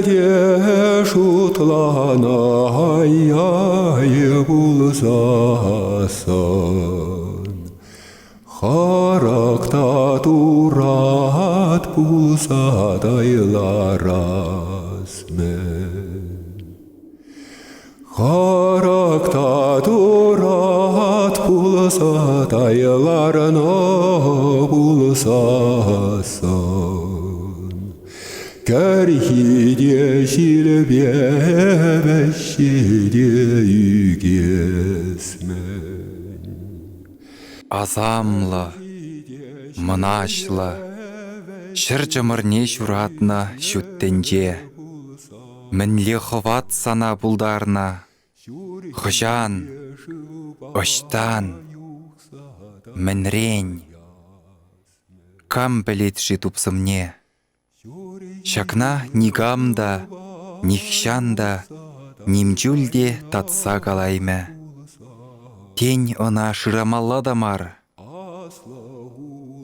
де шутлана ай булсасын. Характа турат булса дайларасмен. Характа турат булса дайларына булсасын. Кәрхиде шилбе бәшшеде үгесмен. Азамлы, мұнашлы, шырчымырне шуратны шүттенже. Мінле хыват сана бұлдарна, хыжан, оштан, мінрен. Кам білет житупсымне. Шакна нигамда, нихшанда, нимчулде татса калайме. Тень она шырамалла дамар.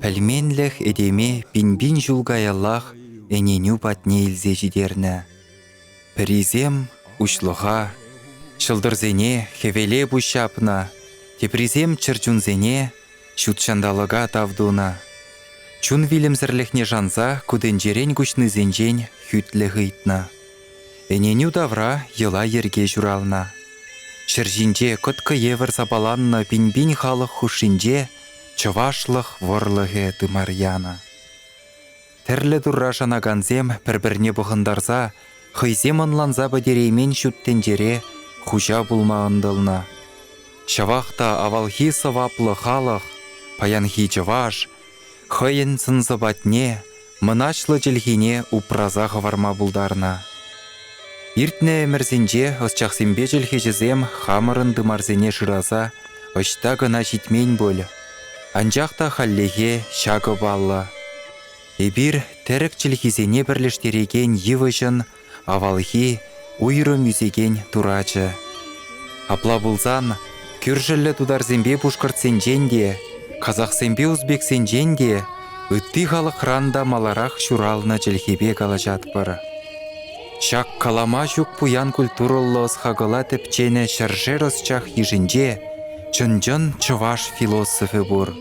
Пәлменліх эдеме пин-бин жулгаяллах әненю патне илзе жидерні. Призем ушлыға, шылдырзене хевеле бушапна, тепризем чырчунзене шутшандалыға тавдуна. Чун вилімзірліхне жанза куденжерен күшні зенжен хүтлі ғытна. Әненю давра йыла ерге журална. Шыржинже көткы евір запаланны пин-бин халық хушинже чывашлық ворлығы дымаряна. Тірлі дұрра жанаганзем бір-бірне бұғындарза, хыйзем онланза бәдереймен шүттенжере хужа бұлмағындылна. Шавақта авалхи сываплы халық, паянхи чываш, хыйын сынзы батне, мұнашлы жылхине упраза ғыварма бұлдарна. Иртне әмірзенже осчақсембе жылхи жызем хамырын дымарзене шыраза, ұшта гына житмен бол. Анжақта халлеге шағы баллы. Эбір тәрік жылхизене бірліштереген евыжын авалхи уйры мүзеген турачы. Апла бұлзан, күржілі тударзембе пушқыртсенженде, қазақсембе узбексенженде, үтті халық ранда маларақ шуралны жылхебе калажат бір. Шак калама жүк пуян культураллы осхагыла тіпчені шыржер осчақ ежінже, чын-жын чываш философы бұр.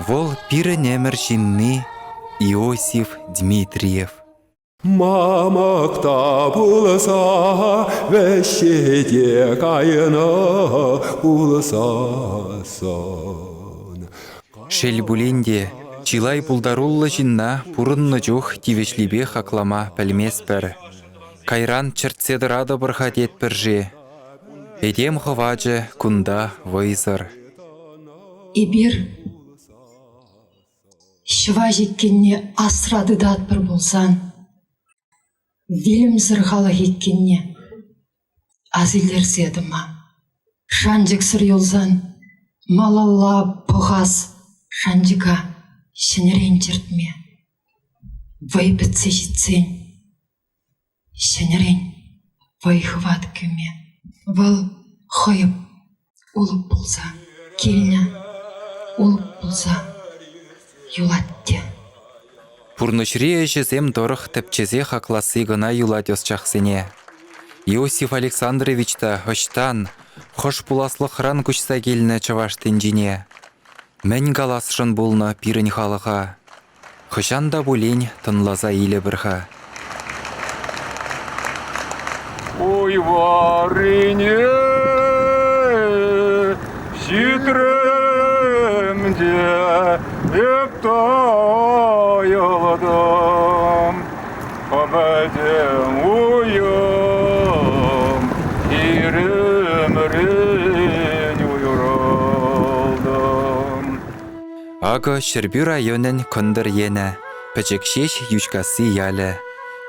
Вол пирі немір жинны Иосиф Дмитриев. Мамакта булса вәшеде кайына булсасын. Шелбуленде чилай пулдаруллы жинна пурынны жух тивешлибе хаклама пәлмеспір. Кайран чыртседырады бұрхат етпірже. Эдем хыважы кунда вайзыр. Ибир шыва жеткенне асырады датпыр болсан, Вилім зырғалы кеткенне азилер зедіма. Шанжик сыр елзан, малалла бұғаз шанжиға шынерен жертме. Вай бітсе жетсен, шынерен вай хыват көме. Вал хойып улып болса, келіне улып болса, юлатте. Пурнышрие жезем дорых тепчезе хакласы гына юлать осчақсене. Иосиф Александровичта оштан, хош пуласлы хран күчса келіне чываштенжіне. Мән галасшын болны пирін халыға. Хышанда булень тынлаза илі бірға. Ой, варыне, ситремде, ептайылдым, победем уйым, иремрен уйралдым. Ага Шербю районен кондыр ені, пәчекшеш юшкасы ялі.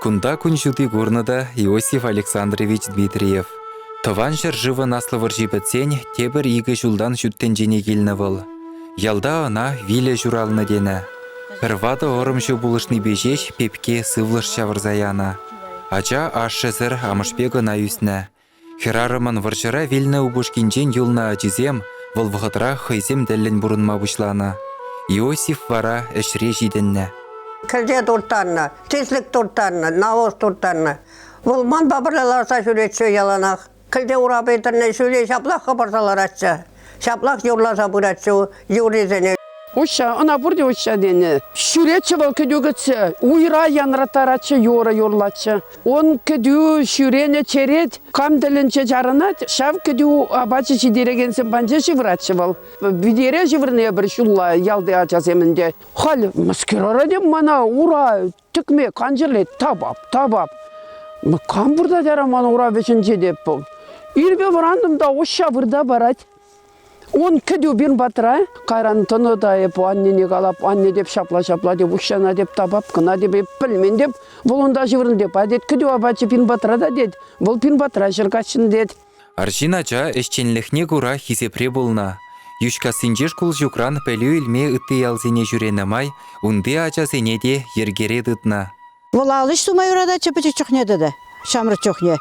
Кунда күнжуды гурнада Иосиф Александрович Дмитриев. Тыван жыржывы наслывыр жибітсен тебір игі жулдан жүттен жіне келіні был. Ялда она виле журалны дені. Пірвады орымшы бұлышны бежеш пепке сывлыш шавырзаяна. Ача ашшызыр амышпегі на үсні. Херарымын варшыра вилні убышкинжен юлна ажизем, вылвғытыра хайзем дәлін бұрынма бұшлана. Иосиф вара әшре жидінні. Кілже туртанна, тислік туртанна, навоз туртанна. Бұл ман бабырлаларса сүретші яланақ. Кілде урап етерне сүре шаплақ қабарсалар атша. Шаплақ юрласа бұратшы, юрезене. Уща, она бурде уща дене. Шүречі бол күдігітсі, уйра янратаратшы, йора юрлатшы. Он күді шүрене черет, камділінче жарынат, шав күді абачы шидерегенсін банчы шывратшы бол. Бидере жывырне бір шулла ялды ачасемінде. Хал, маскерара деп мана ура, түкме, канжырлет, табап. Кам бурда жара мана ура бешінче деп бол. Ирбе барандымда уща бурда барат. Он күді бен батыра, қайран тұны да еп, аннене қалап, анне деп шапла деп, ұшана деп табап, кына деп, пілмен деп, бұл онда жывырын деп, адет күді абачы пен батыра да дед, бұл пен батыра жырғашын дед. Аршин ача эшченлехне кура хисепре болна. Юшка синжеш кул жукран пелю илме ытты ялзене жүрені май, унды ача сенеде ергере дытна. Бұл алыш сумай урада чөпічі чөкне деді, шамры чөкне.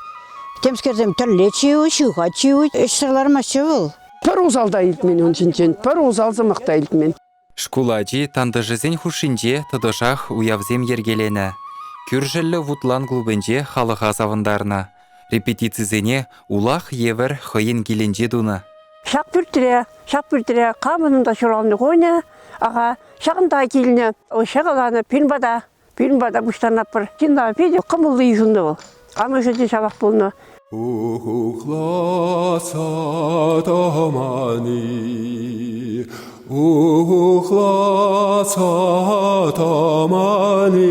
Темскердем түрле чеу, шуға чеу, эшсірларыма чеу. Пір узалда илтмен ончинчен, пір узалзы мықта илтмен. Шкулади тандыжызен хушинже тыдышах уявзем ергелене. Күржілі вутлан клубынже халыға завындарна. Репетицизене улах евер хойын келенже дуна. Шақ бүртіре, қамынында шұралны қойны, аға шағында келіне, шағаланы пенбада бұштанап бір. Кенда педе қымылды үйінді бол. Қамы жүзде шабақ болны. Ухласа тамани, ухласа тамани,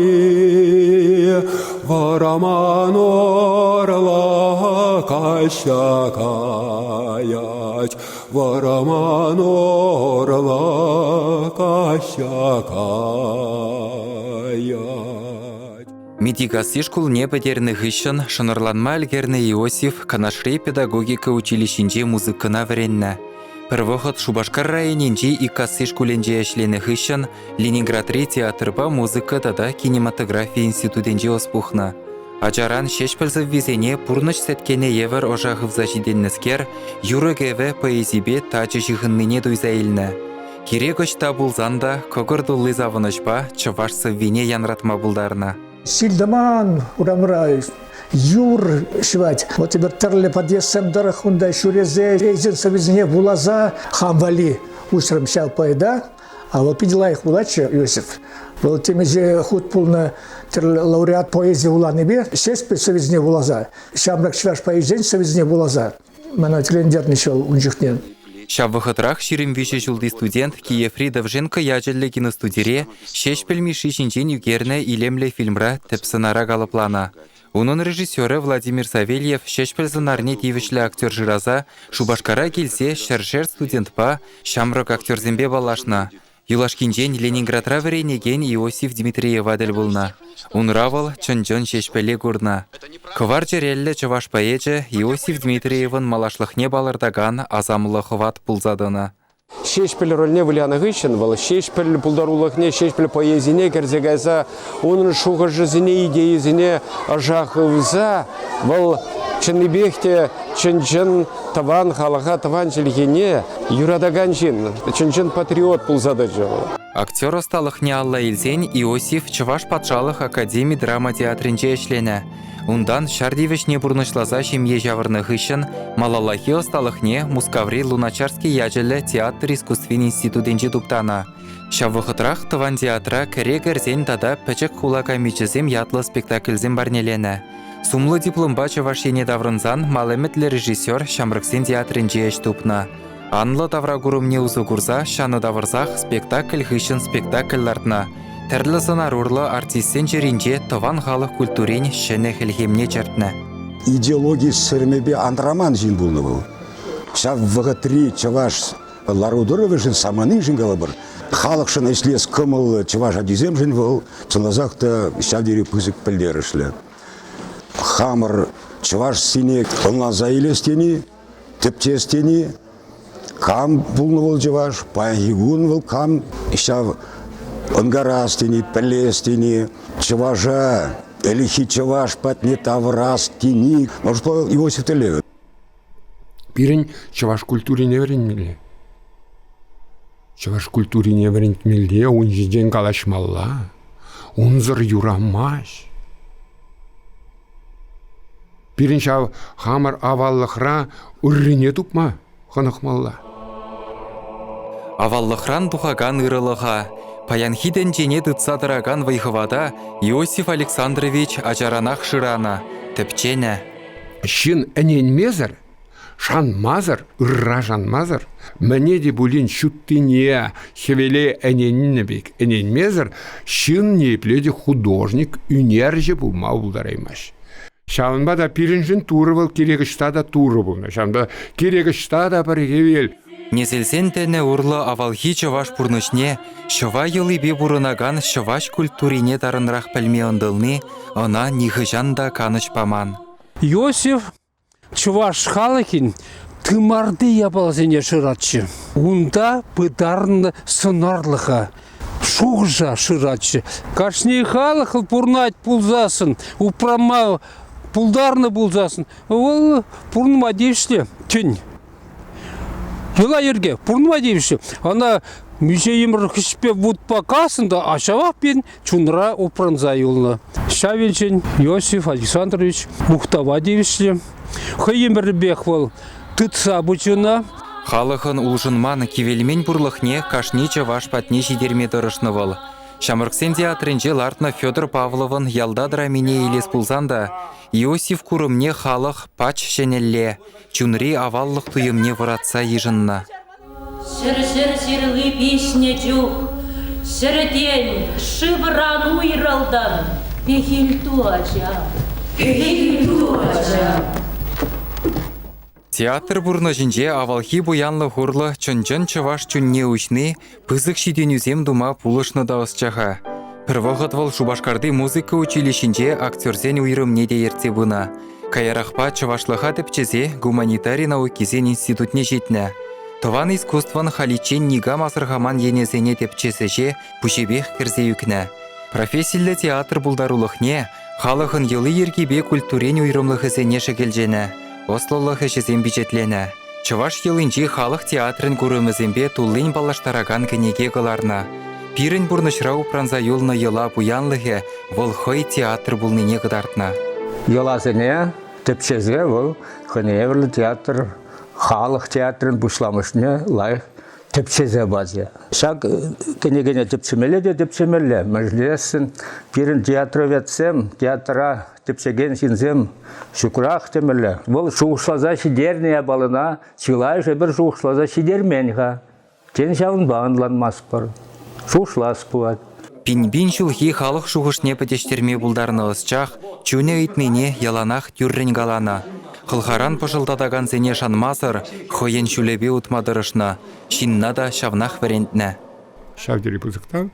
вараман орла кащакаять, вараман орла кащакаять. Митигасы шкулне петерні ғышын шынырланма әлгерні Иосиф Канашрей педагогика училищенже музыкына варенна. Первохот Шубашкар районенже икасы шкуленже әшлені ғышын Ленинград-3 театрба музыка тада кинематография институтенже оспухна. Ачаран шешпілзі визене пурныш сәткене евер ожағывза жиденнескер юрыгеве поэзибе тачы жығынныне дуйзаилна. Керек очта булзанда когырдулы завынышпа чывашсы вине янратма булдарна. Сильдаман, урамрай, юр швать. Вот теперь терле подъездом дорог, ундай шурезе, эйзен совезне булаза, хамвали, усрам сял поеда, а вот пидела их булача, Иосиф. Вот теми же худ полна лауреат поэзии уланыбе, шесть совезне булаза. Шамрак шваш поэзен совезне булаза. Мана трендерничал унжихнен. Шаввахатрах ширимвише жулды студент Киефри Давженко яжелле киностудире шешпельми шишинчен югерне илемле фильмра тепсынара галыплана. Унун режиссеры Владимир Савельев шешпельзынарне тивишле актер жираза Шубашкара келсе шершер студентпа шамрак актерзембе балашна. Юлашкинчен Ленинградра веренеген Иосиф Дмитриев адель булна. Унравал чончон шешпеле гурна. Кывар жерелле чываш поэже Иосиф Дмитриевын малашлыхне балардаган азамлы хват пулзадына. Шешпел рөліне выляны ғышын, бұл шешпел пулдарулықне, шешпел поэзине керзегайса, оның шуғы жизіне, идеязіне ажақывза, бұл чыныбекте чынчын таван халаға таван желгене юрадаган жин, чынчын патриот пулзады жыл. Актер осталыхне алла илзен Иосиф Чываш патшалық академий драма театринче эшлене. Ундан шардивешне бурнышлаза шемье жавырны ғышын, малалахи осталыхне Мускаври Луначарский яжелі театр искусствен институтенче туптана. Шаввахытрах тыван театра кәрек тада пәчік хулака мечізем ятлы спектакльзем барнелене. Сумлы дипломба чывашене даврынзан малеметлі режиссер Шамрыксен театринче эш тупна. Анлы таврагурумне узугурза шаны давырзах спектакль ғышын спектакльлардна. Тәрлі сынарурлы артистен жерінже тыван халық культурен шыны хілхемне чертні. Идеология сырмебе андраман жин булны был. Шав вғытри чываш ларудырывы жин саманы жин галабыр. Халық шын эшлес кымыл чываш адизем жин был. Чылазақта шавдері пызык пілдер ішлі. Хамыр чываш сине ылнан заилестені, тіптестені. Кам булны был чываш, паяғигун был кам. Шав Ангарастини, Пелестини, Чыважа, Элихи Чываш, Патни Таврастини. Может, по Иосиф Телевин. Пирень Чываш культуре не веренмеле. Чываш культуре не веренмеле, он жиден калашмалла. унзыр юрамаш. Пирин шав хамар аваллықра үррине тупма, ханықмалла. Аваллықран тухаган ырылыға, паянхиден жене дытсадыраган вайхывада Иосиф Александрович ажаранақ шырана, тіпчене. Шын әнен мезір, шан мазыр, ырра жан мазыр, мәне де бұлін шуттыне хевеле әненіне бек. Әнен мезір, шын непледе художник үнерже бұлма бұлдараймаш. Шанба да пиринжин туры был, керегішта да туры бұлна. Шанба керегішта да бір хевел. Незелсен тәне урлы авалхи чаваш пурнышне, шыва йылы бе бұрынаган шываш культурине дарынрақ пәлме ондылны, она нихыжан да каныш паман. Иосиф чуваш халыкин тымарды ябалзене шыратчы. Унда пыдарны сынарлыға. Шуғжа шыратчы. Кашне халықыл пурнать пулзасын, упрама пулдарны пулзасын. Ол пурныма дейшілі, түн. Йыла ерге, пурныма дейшілі. Ана мүшейімір кішпе вудпа касында ашавақ пен чунра упранза юлны. Шавелчен Иосиф Александрович Мухтава дейшілі. Хайымір беквал тытса бұчына. Халықын улжынман кивелмен бұрлықне кашни чаваш патне жидерме дырышнывыл. Шамырксен театрынже лартна Федор Павловын ялда драмине елес пулзанда, Иосиф курымне халық пач шенелле, чунри аваллық туйымне выратса ежынна. Сір-сір-сірлі песня чух, сірден шывыран уйралдан, пехильту ача, пехильту ача. Театр бурнажинже авалхи буянлы хурлы чынчын чываш чунне учны пызык шиденюзем дума пулышны да осчаха. Пірвағытвал Шубашкарды музыка училищинже актерзен уйрымне де ерте бұна. Каярахпа чывашлыға тіпчезе гуманитарий наукизен институтне жетні. Тован искусстван халичен нига масырғаман енезене тепчесеже пушебех кірзе юкні. Профессийлі театр бұлдарулықне халықын йылы ергебе культурен уйрымлығы шекелжені. Ослолығы жезен бюджетлене. Чываш йылынжи халық театрын көрімізенбе тулын балаштараган кенеге қыларна. Пирін бұрнышра упранза юлны йыла буянлығы волхой театр бұлныне қыдартна. Йылазыне тіпчезе бұл хыневерлі театр, халық театрын бұшламышне лайық тіпчезе базе. Шак кенегене тіпчемелі де тіпчемелі. Мәжлесін пирін театры ветсем, театра тіпчеген синзем шүкірақ темелі. Бұл шуғышлаза шидерне балына, чылай жебір шуғышлаза шидерменға. Кен жауын бағынланмас бар. Шуғышлас бұлад. Пинбин шулхи халық шуғышне пәтештерме бұлдарны ысчақ, чүне үйтмене яланақ түррен галана. Қылғаран пұшылдадаган зене шанмазыр, хойен шүлебе ұтмадырышна, шинна да шавнақ варентні. Шавдері бұзықтан,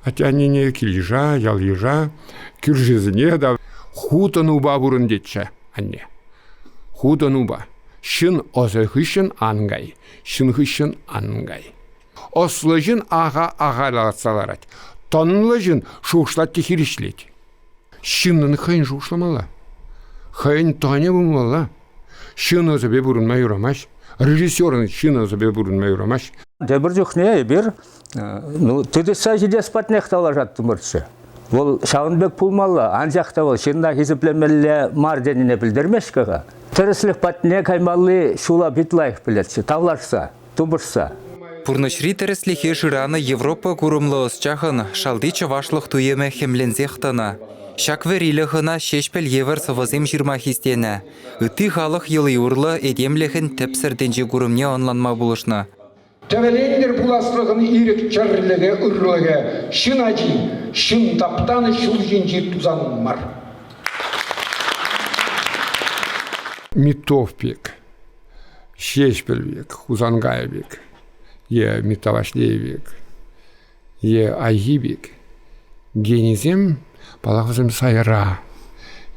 атянене килжа, ялжа, күржезіне да хутануба бұрын детші, анне. Хутануба. Шын осы хүшін аңғай, шын хүшін аңғай. Ослы жын ағалатсаларат, тонлы жын шуғышлат текерешлет. Шынын қайын шуғышламала. Хайын тане бұлмала. Шын өзі бұрынмай ұрамаш. Режиссерын шын өзі бұрынмай ұрамаш. Дебір жүхне бір, түдіса жеде спатнеқтала жатты мұртшы. Ол Шағынбек пулмалы, анжақта ол шында хизіплемелі марденіне білдірмешкіға. Тіріслік патне каймалы шула битлайық білетші, тавларса, тубырса. Пурнышри тірісліхе жыраны Европа күрімлі осчағын шалды чавашлық туеме хемлензехтана. Шак вериліғына шешпел евір сывызым жирма хистені. Үті халық йылы урлы едемліғін тіпсірденжі күрімне онланма бұлышна. Тәвелендер бұласлығын ирік чарлығы үрлігі, шын ажи, шын таптаны шул женжі тузанын бар. Митов бек, шешпел бек, хузангай бек, е митавашлей бек, е айги бек. Генизем балағызым сайра,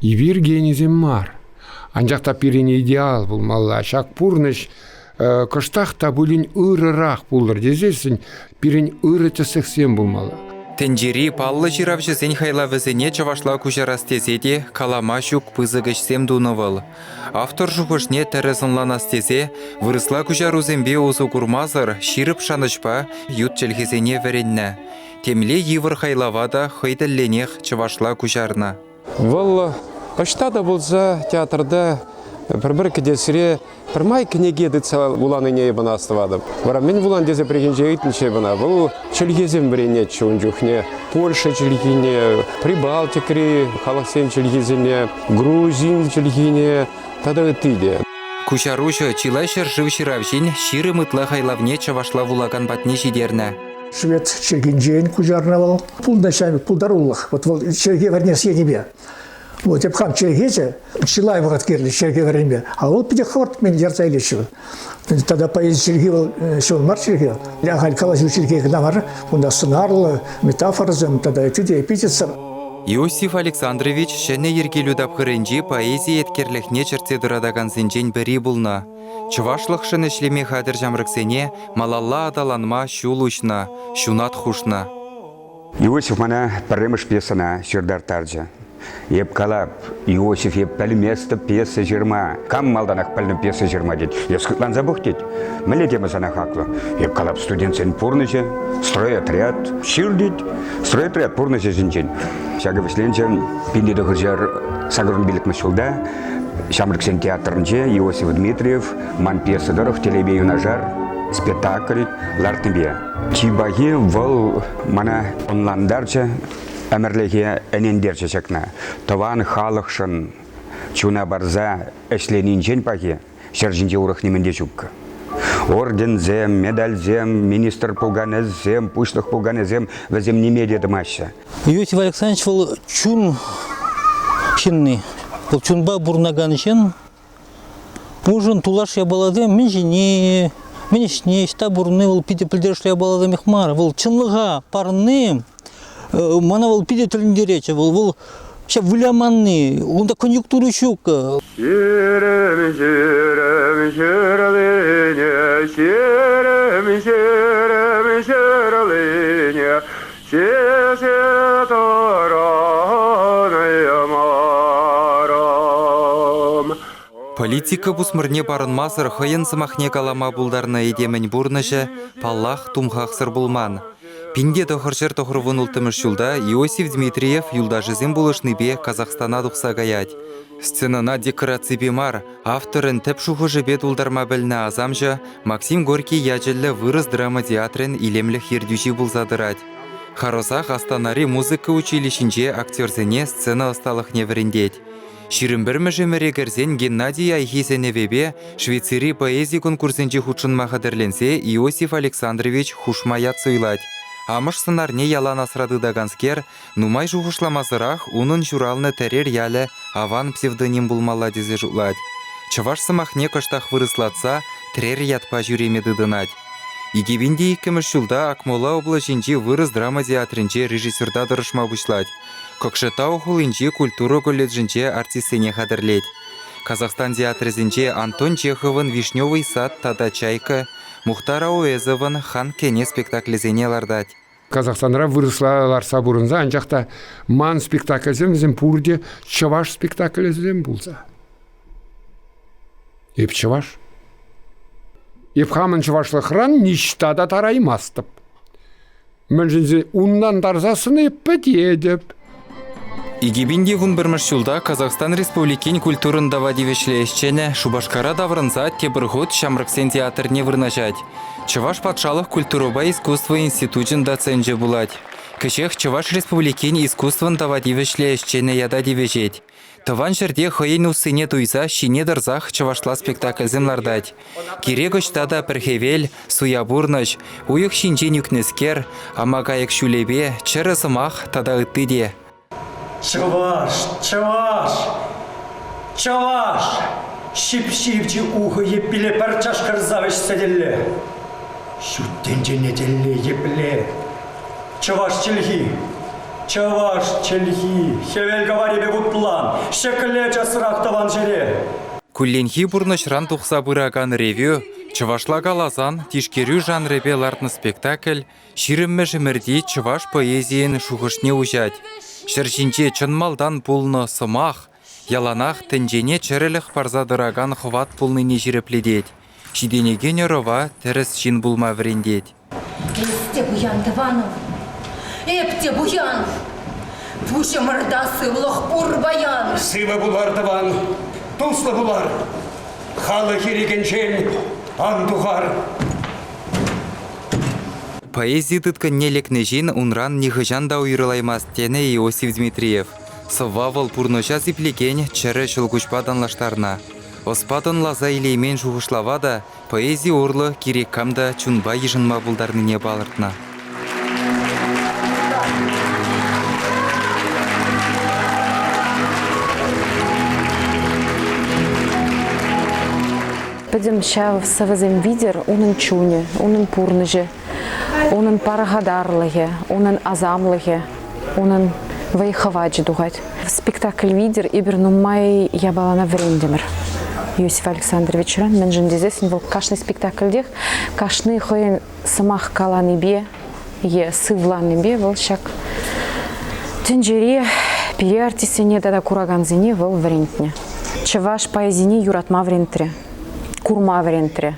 ивир генизем мар. Анжақта пирен идеал бұлмалла, шак пурныш, кыштақта бұлін ұрырақ бұлдыр дезесін, пирен ұрыты сықсен бұлмалы. Тенджери паллы жиравжы зен хайлавызыне чавашла күжарас тезеде калама жүк пызығышсем дунывыл. Автор жүгішне тәрізінланас тезе, вырысла күжарузембе озу күрмазыр, ширып шанышпа, ют челхезене веренне. Темле йывыр хайлавада хыйтелленех чывашла кучарна. Вол почта болса театрда бір кедесіре Пірмай кінеге дытса уланы не ебана астывадым. Вара мен вулан дезе пригенже ейтінші бана. Бұл чілгезем біренет чуын жүхне. Польша чілгене, Прибалтикри, Халаксен чілгезене, Грузин чілгене, тада үтіде. Кучарушы чилайшыр живширавшин ширы мытла хайлавне чавашла вулаган батне жидерна. Швед чергенжейн кужарнавал. Пулдашами пулдаруллах. Вот черге вернес енебе. Вот я пхам чергете, чилай в открыли черге время. А вот пяти хорт мен ярца или чего. Тогда поезд чергивал, что он мар чергивал. Лягали калазю черге гнамар, у нас сценарл, метафорзем, тогда эти эпитетсом. Иосиф Александрович шәне ергелю дапхырынжи поэзия еткерлехне черте дурадаган зенжен бері булна. Чывашлық шын ішлеме хадыр жамрыксене малалла адаланма шулушна, шунат хушна. Иосиф мана піріміш пьесана шырдар таржа. Еп калап, Иосиф еп пәліместі пьеса жырма. Кам малданақ пәлім пьеса жырма дед. Ескітлан забух дед. Мілі демі сана хақлы. Еп калап студентсен пурныже, стройотряд, шыр дед. Стройотряд пурныже жінчен. Шағы вісленчен пиндеді ғыржар сағырын білік мүшілда. Шамрыксен театрынже Иосиф Дмитриев ман пьесадырық телебе юнажар спектакль лартынбе. Чибаги вол мана онландарча әмірліге әнендерче чакна. Таван халықшын чуна барза әшленінжен паги шаржинже урық неменде жүккі. Ордензем, медальзем, министр пулганезем, пушлық пулганезем вәзем немеде дымаша. Иосиф Александрович был чун чинный. Был чунба бурнаган чен. Ужин тулаш я баладем, мен жене, мен ишне, шта бурны, был пиде пілдерш я баладем ихмар. Был чынлыға, парным. Мана был пиде тілінде речі, был выляманный, онда конъюнктуры шук. Şerem, şerem, şeralene, şerem, şerem, şeralene, şeşe taranayamaram. Политика бусмырне барынмасыр хыйын сымахне калама булдарна едемен бурнышы, паллах тумхақсыр булман. Пинде тохырчыр тохырвын ултымыш юлда Иосиф Дмитриев юлдажызен булышныбе Казахстана дұқса гаять. Сценана декорации бемар, авторын тәп шухы бет улдарма білні азамжа Максим Горький яжелі вырыз драма театрын илемлі хердюжи булзадырать. Харозах Астанари музыка училищинже актерзене сцена осталых неверендеть. Ширым бір мүжімірегерзен Геннадий Айхизеневебе Швейцари поэзия конкурсенже худшын махадерленсе Иосиф Александрович хушмаят суйлать. Амыш сынарне ялан асрады даганскер, нумай жуғышламазырақ унын журалны тәрер ялі аван псевдоним булмала дезе жутлать. Чываш сымахне кыштах вырыслатса, трер ятпа жүремеді дынать. Игебінде иккіміш жылда Акмола облачинчи вырыс драма театринче режиссерда дырышма бұшлать. Көкшетау хулинчи культура колледжинче артистене хадырлеть. Казахстан театрызинче Антон Чеховын «Вишневый сад» тада чайка, Мухтар Ауэзовын «Хан кене» спектаклезене лардать. Казахстанра вырыслаларса бұрынза, анжақта ман спектаклезем пурде чываш спектаклезем булса. Еп чываш. Еп хамын чывашлықран ништада тараймастып. Мөнжінзе уннан тарзасын еп бәдедіп. Игибинди ғын бірміш жылда Казахстан Республикин культурын давадивешлешчене Шубашкара даврынза тебірғыт Шамрыксен театрне вырнажать. Чываш патшалық культуроба искусство институтын доценже булать. Кішех Чываш Республикин искусствын давадивешлешчене яда девежет. Таван жерде хойен усыне туйса шине дырзах Чывашла спектакльзем лардать. Керегоч тада перхевел, суябурныш, уйық шинжен юкнескер, амагайық шулебе, чырысымах тада ыттыде. Чаваш, чаваш, чаваш, шип-шипчи ухы еппіле парчаш кырзавыш сәделі. Шүттенже неделі епіле. Чаваш челхи, хевел гаварибе бутлан, шекіле жасырақтаван жере. Кулленхи бурнышран тухса бұраган ревю, Чывашла галазан тишкерю жанребе лартны спектакль, ширіммі жімірді чываш поэзиен шухышне ужать. Шыршинче чынмалдан пулны сымах, яланах тінжене чырылық парзадыраган хват пулныне жирепледет. Шиденеген өрова тіріс жин булма врендет. Лесте буяндывану, Эпте буян. Пуще мырда сывлық бұр баян. Сывы бұлар дыван, туслы бұлар. Халы керегенчен, антуғар. Поэзия тытканне лекнежин унран нихыжан да уйрылаймас тене Иосиф Дмитриев. Совавал пурноча зиплеген чәрі шылгучпаданлаштарна. Оспадан лаза илеймен жуғышлавада поэзия орлы керек камда чунба ежынма бұлдарныне балыртна. Пойдем сейчас в совозем видер, унын чуне, унын пурныже, унын парагадарлыге, унын азамлыге, унын вайхаваджи дугать. В спектакль видер ибер нумай я была на Врендемер. Иосиф Александрович ран, мен жендезесен был кашный спектакль дех, кашный хоен самах каланы бе, е сывланы бе, был шак тенджере, пире артисене дада кураганзине был Врендне. Чеваш поэзине юратма Врендтре. Курма варентре.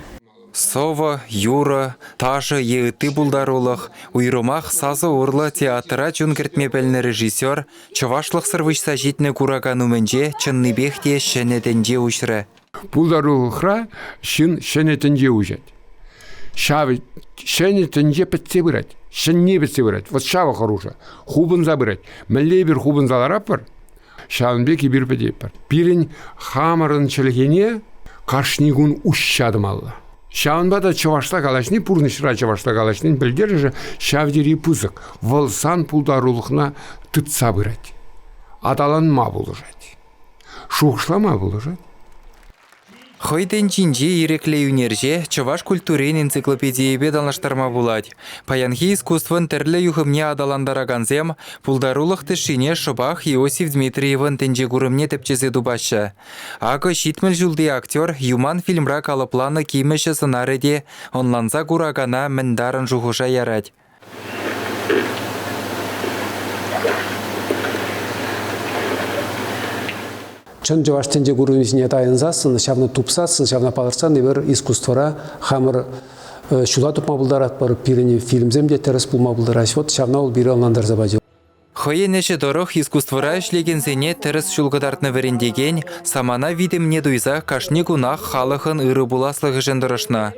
Сова, Юра, Таша еыты булдарулых, уйрымах сазы урлы театра чунгертме пәлні режиссер, чывашлық сырвышса жетні курагану мәнже чынныбехте шәнетенде ұшыры. Булдарулықра шын шәнетенде ұжет. Шавы шәнетенде пәтсе бұрат, шәнне пәтсе бұрат. Вот шавы хороша, хубын забырат. Мәлі бір хубын заларап бар, шавынбеки бір пәдеп бар. Бірін хамырын чілгене, Кашнигун ущадым алла. Шавынбада чавашта калашни, пурнышыра чавашта калашни, білдері же шавдері пызық. Вылсан пулдарулықна тұтса бұрат. Адаланма болыжат. Шуқшлама болыжат. Хойден чинже иреклей унерже чаваш культурен энциклопедия бедалнаштарма булать. Паянхи искусствын тірлі юхымне адаландараганзем, пулдарулық тішіне шыбах Иосиф Дмитриевын тенже гурымне тепчезе дубашы. Ағы шитміл жүлді актер юман фильмра калыпланы кимеші сынареде онланза гурагана міндарын жуғыша ярать. Чын жаваштенде гурымизіне тайынзасын, шавны тупсасын, шавна палырсан, ебір искусствора хамыр шула тупма бұлдарат бар, пиріне фильмземде терес пулма бұлдараш. Вот шавна ол бири алнандар забадил. Хойенеше дорог искусствора ішлегензене терес шулгыдартны верендеген, самана видимне дуйза кашни гунах халыхын ыры буласлығы жендырышна.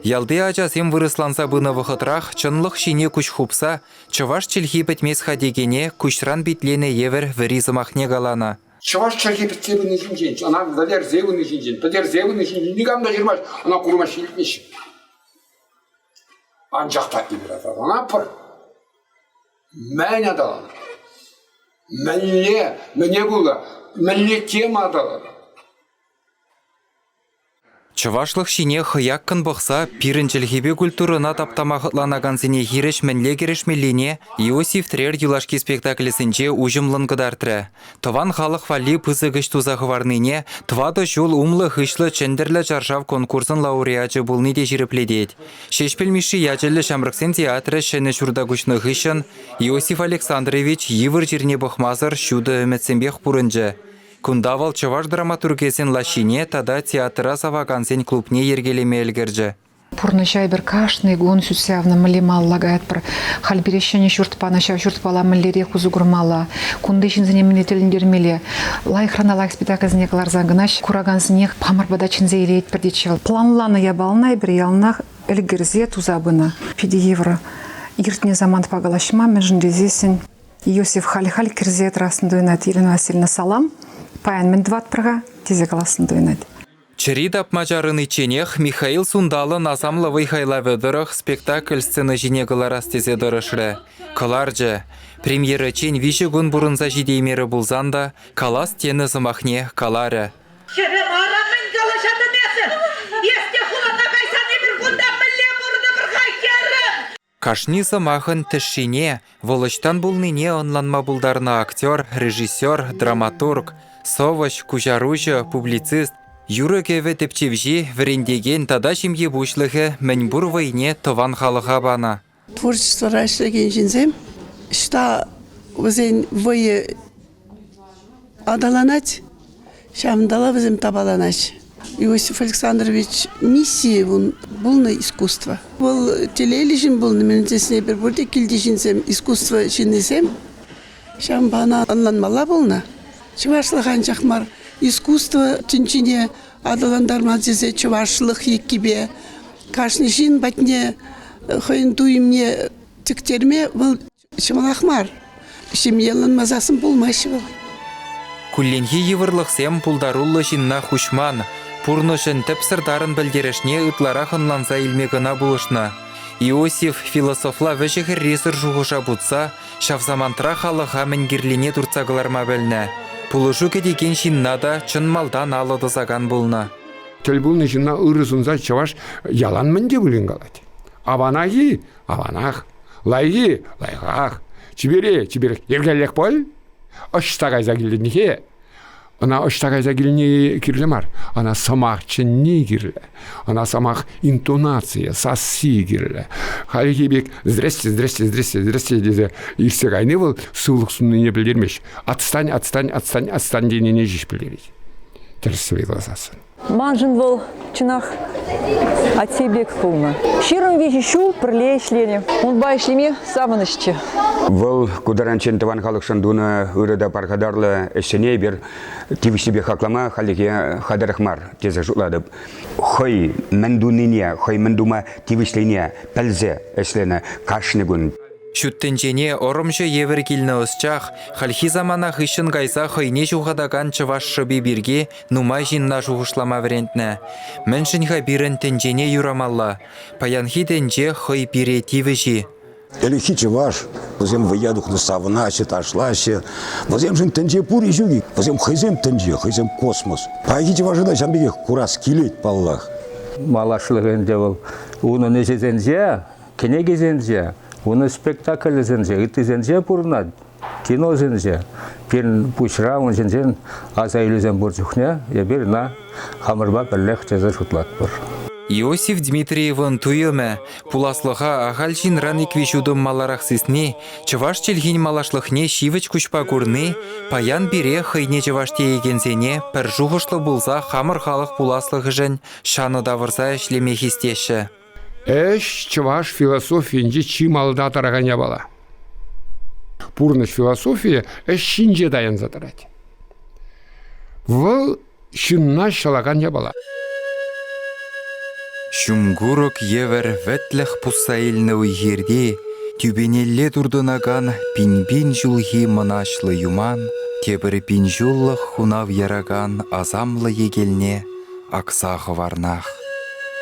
Ялды ажасем вырысланса бұны вұхытрах, чынлық шине күш хупса, чываш чілхи бітмес хадегене, күшран битлені евер веризымахне галана. Чаваш чарги бітсебіні жинжен, ана дадер зевіні жинжен, дадер зевіні жинжен, нигамда жирмаш, ана курма шилітмеш. Анжақта ибірат, ана пыр. Мәне адалан. Мәне бұла, мәне тема адалан. Чывашлық шине хыяккын бұқса, пирінчілхебе культурына таптамақытланағансыне хиреш мәнле керешмеліне Иосиф Трер юлашки спектаклісінче ұжымлынғыдартыры. Тыван халық вали пызығыш тузағыварныне, твады жол умлы хышлы чендерлі жаржав конкурсын лауреачы бұлны де жиріпледет. Шешпелмеші ячелі шамрықсен театры шәні шурда күшні хышын, Иосиф Александрович евір жерне бұқмазыр шуды үмітсенбеқ бұрынжы. Кундавал чаваш драматургесен лашине, тада театра савагансен клубне ергелеме әлгіржі. Пурнышай бір кашный гон сүсявны мілемал лагает бір халберешені шүртпана шав шүртпала міллере кузугурмала. Кундышынзіне мінетеліндермеле. Лайхрана лайх спектакльзіне каларзангынаш курагансыне памырбадачынзе елейт бірдечевал. Планланы ябалнай бір ялнах әлгірзе тузабына. 5 евро. Иртне заман пагалашма межіндезесін. Иосиф Хали-Хали кірзе трасын дойнат. Елена Васильевна салам. Паян мен 20 прага тезе каласын дойнат. Черидап мажарын иченех Михаил Сундалы назамлы вайхайла ведырых спектакль сцены жинегыларас тезе дырышры. Каларжы, премьера чен виші гүн бұрынза жидеймері бұлзанда, калас тені зымахне калары. Кашни зымахын тішіне, волыштан бұлныне онланма бұлдарына актер, режиссер, драматург, совыш, кужаружы, публицист, Юры кеве тепчевжи, врендеген тада шимге бушлығы мәнбур вайне тован халыға бана. Творчество рашлеген жинзем, шта өзен вайы адаланать, шамдала өзем табаланать. Иосиф Александрович миссии булны искусство. Бұл телейлишин булны мен тесіне бір бұрде келдешінсем искусство шинесем, шам бана анланмала булны. Чывашлыған жақмар искусство тінчіне адаландар мадзезе чывашлық еккебе, кашнышин батне хойын туйымне тіктерме бұл шымалақмар. Шемьелын мазасын болмайшы бұл. Күлленхи евырлықсем пулдаруллы жинна хушман, пурнышын тіпсірдарын білдерешне ұтлара хынланса илмегіна бұлышна. Иосиф философла вәжігір ресір жуғыша бұтса, шавзамантра халыға мінгерлене тұрцағыларма бәліне. Пулышу кедеген жиннада чын малдан алыды заған болна. Тіл бұлны жинна ұрызынза чаваш ялан мінде білін қалады. Аванағы, аванақ, лайғы, лайғақ, чибере, ергәлек бол, ұштағайза келденеге. Она ұштағайза келіне керлемар, она самақ чынне керлі, она самақ интонация, сасси керлі. Халеге бек, здрасте, деді, ирсек айны бұл сұлық сұнныне білдермеш. Отстань денене жеш білдереді. Тірісі бейлазасын. Манжын был чинах отсебек полно. Широм вещи шу прилешлени. Он байшлеми саванышчы. Вол кударанчен таван халыкшын дуна ырыда пархадарлы эшене бер тивишебе хаклама халике хадарахмар тезе жуладып. Хой мендунине, хой мендума тивишлене пәлзе эшлене кашнигун. Шүттенчене орымшы евір келіні ұсчақ, халхи замана хышын гайса хойне жуғадаган чываш шыбе бірге нумай жинна жуғышлама варентні. Міншінға бірін тенчене юрамалла, паянхи тенче хой бире тивіші. Элихи чываш, возем выядух на савнаще, ташлаще, возем жин тенче пури жуги, возем хайзем тенче, хайзем космос. Пайги чывашы да жамбеге курас килет паллах. Малашлығын девыл, уны нежезензе, кенегезензе, уны спектакль зензе, ыты зензе пурнат, кино зензе. Пен пушра он зензен азайлызен буржухне, ебер на хамырба бірлех жаза шутлат бұр. Иосиф Дмитриевын туйылмы, пуласлыға ағал жинран иквишудым маларах сысны, чываш челгин малашлықне шивыч күшпа көрні, паян бире хыйне чываште егензене, пір жуғышлы бұлза хамыр халық пуласлығы жын шаны давырса эшлеме хистеші. Чываш философиянже чималда тарағanya бала. Пурныш философия шинже дайын затарады. Выл шынна шалағanya бала. Шумгурок евер ветліх пусаилны уйгерде, тюбенелле турдынаган пин-пин жулхи мынашлы юман, тебір пин жуллық хунав яраган азамлы егелне аксағы варнах.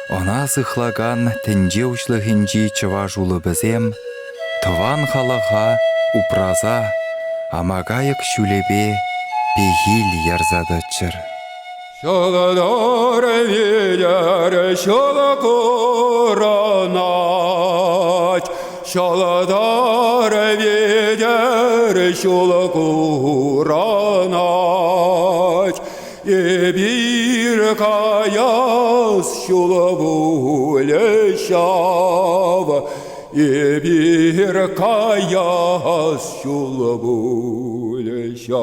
Она зыхлаган тенже учлығынжи чыва жулы бізем, тыван халаға упраза, амагайық шулебе пегил ярзадычыр. Şoladar vider şola koranaj, şoladar vider şola koranaj, bir kayas şola buleşav, bir kayas şola buleşav.